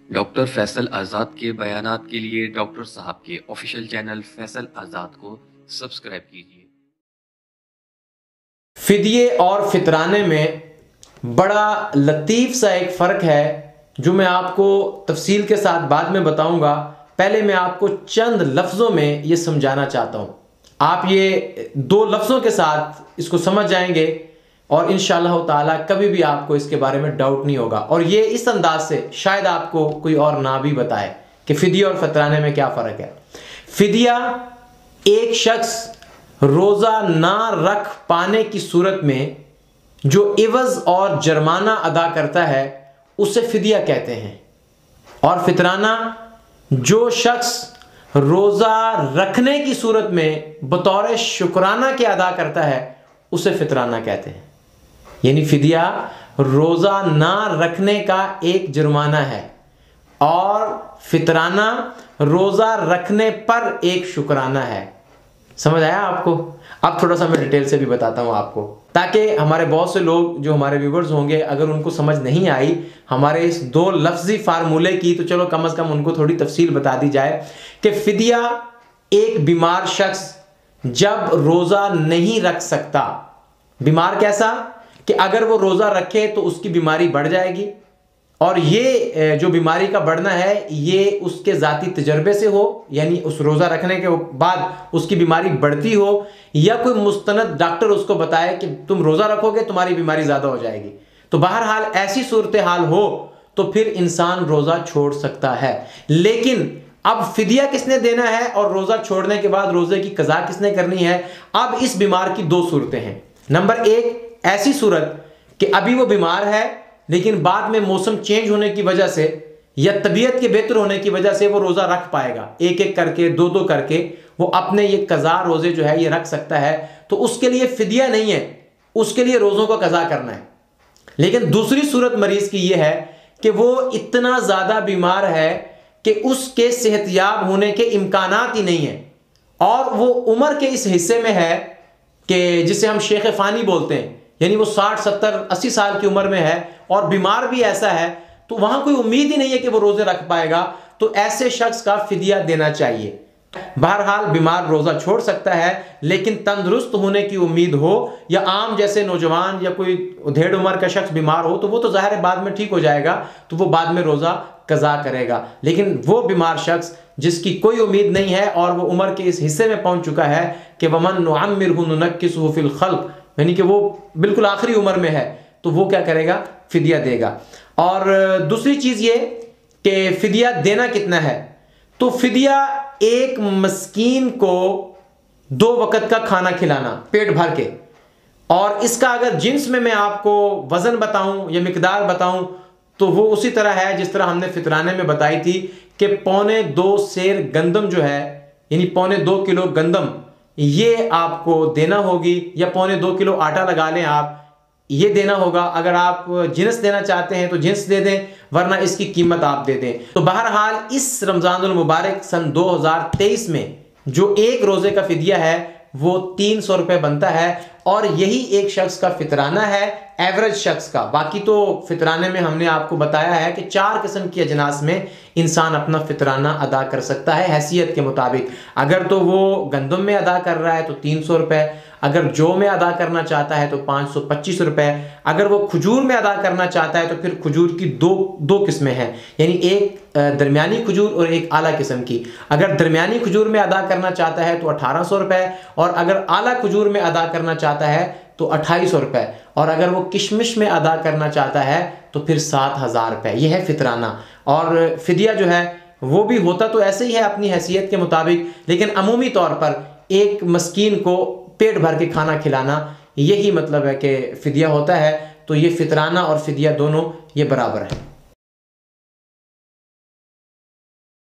Doctor Faisal आज़ाद के बयानात के लिए डॉक्टर साहब के ऑफिशियल चैनल फैसल आज़ाद को सब्सक्राइब कीजिए। फिदिये और फितराने में बड़ा लतीफ़ सा एक फ़र्क है जो मैं आपको तफसील के साथ बाद में बताऊंगा। पहले मैं आपको चंद लफ्ज़ों में ये समझाना चाहता हूँ। आप ये दो लफ्ज़ों के साथ इसको समझ जाएंगे और इंशाअल्लाह ताला कभी भी आपको इसके बारे में डाउट नहीं होगा। और ये इस अंदाज से शायद आपको कोई और ना भी बताए कि फिदिया और फितराने में क्या फ़र्क है। फिदिया एक शख्स रोज़ा ना रख पाने की सूरत में जो इवज़ और जुर्माना अदा करता है उसे फिदिया कहते हैं। और फितराना जो शख्स रोज़ा रखने की सूरत में बतौर शुक्राना के अदा करता है उसे फितराना कहते हैं। यानी फिदिया रोज़ा ना रखने का एक जुर्माना है और फितराना रोज़ा रखने पर एक शुक्राना है। समझ आया आपको? अब थोड़ा सा मैं डिटेल से भी बताता हूँ आपको, ताकि हमारे बहुत से लोग जो हमारे व्यूवर्स होंगे अगर उनको समझ नहीं आई हमारे इस दो लफ्जी फार्मूले की, तो चलो कम से कम उनको थोड़ी तफसील बता दी जाए कि फिदिया एक बीमार शख्स जब रोज़ा नहीं रख सकता, बीमार कैसा कि अगर वो रोज़ा रखे तो उसकी बीमारी बढ़ जाएगी, और ये जो बीमारी का बढ़ना है ये उसके ज़ाती तजर्बे से हो, यानी उस रोज़ा रखने के बाद उसकी बीमारी बढ़ती हो, या कोई मुस्तनद डॉक्टर उसको बताए कि तुम रोज़ा रखोगे तुम्हारी बीमारी ज़्यादा हो जाएगी। तो बहरहाल ऐसी सूरत हाल हो तो फिर इंसान रोज़ा छोड़ सकता है। लेकिन अब फिदिया किसने देना है और रोज़ा छोड़ने के बाद रोज़े की कज़ा किसने करनी है? अब इस बीमार की दो सूरतें हैं। नंबर एक, ऐसी सूरत कि अभी वो बीमार है लेकिन बाद में मौसम चेंज होने की वजह से या तबीयत के बेहतर होने की वजह से वो रोज़ा रख पाएगा, एक एक करके दो दो करके वो अपने ये कज़ा रोज़े जो है ये रख सकता है। तो उसके लिए फिदिया नहीं है, उसके लिए रोज़ों को कज़ा करना है। लेकिन दूसरी सूरत मरीज़ की ये है कि वो इतना ज़्यादा बीमार है कि उसके सेहतयाब होने के इम्कानात ही नहीं है और वो उम्र के इस हिस्से में है कि जिसे हम शेख फ़ानी बोलते हैं, यानी वो 60, 70, 80 साल की उम्र में है और बीमार भी ऐसा है, तो वहां कोई उम्मीद ही नहीं है कि वो रोजे रख पाएगा। तो ऐसे शख्स का फिदिया देना चाहिए। बहरहाल बीमार रोजा छोड़ सकता है लेकिन तंदुरुस्त होने की उम्मीद हो, या आम जैसे नौजवान या कोई ढेर उम्र का शख्स बीमार हो तो वो तो ज़ाहिर है बाद में ठीक हो जाएगा, तो वो बाद में रोजा कज़ा करेगा। लेकिन वो बीमार शख्स जिसकी कोई उम्मीद नहीं है और वो उम्र के इस हिस्से में पहुंच चुका है कि वमन नुअम्मिरहु नुनक्किसहु फिल खल्क़, यानी कि वो बिल्कुल आखिरी उम्र में है, तो वो क्या करेगा? फिदिया देगा। और दूसरी चीज़ ये कि फिदिया देना कितना है, तो फिदिया एक मस्कीन को 2 वक़्त का खाना खिलाना पेट भर के। और इसका अगर जिन्स में मैं आपको वज़न बताऊं या मिकदार बताऊं तो वो उसी तरह है जिस तरह हमने फितराने में बताई थी कि 1.25 सेर गंदम जो है, यानी 1.25 किलो गंदम ये आपको देना होगी, या 1.25 किलो आटा लगा लें आप, ये देना होगा। अगर आप जिन्स देना चाहते हैं तो जिन्स दे दें, वरना इसकी कीमत आप दे दें। तो बहरहाल इस रमज़ानुल मुबारक सन 2023 में जो एक रोज़े का फिदिया है वो 300 रुपये बनता है, और यही एक शख्स का फितराना है, एवरेज शख्स का। बाकी तो फितराने में हमने आपको बताया है कि 4 किस्म की अजनास में इंसान अपना फितराना अदा कर सकता है हैसियत के मुताबिक। अगर तो वो गंदम में अदा कर रहा है तो 300 रुपये, अगर जौ में अदा करना चाहता है तो 525 रुपये, अगर वो खजूर में अदा करना चाहता है तो फिर खजूर की दो किस्में हैं, यानी एक दरमियानी खजूर और एक आला किस्म की। अगर दरमियानी खजूर में अदा करना चाहता है तो 1800 रुपये, और अगर आला खजूर में अदा करना चाहता है तो 2800 रुपये, और अगर वो किशमिश में अदा करना चाहता है तो फिर 7000 रुपये। यह है फितराना। और फिदिया जो है वो भी होता तो ऐसे ही है अपनी हैसियत के मुताबिक, लेकिन अमूमी तौर पर एक मस्कीन को पेट भर के खाना खिलाना, यही मतलब है कि फिदिया होता है। तो ये फितराना और फिदिया दोनों ये बराबर है।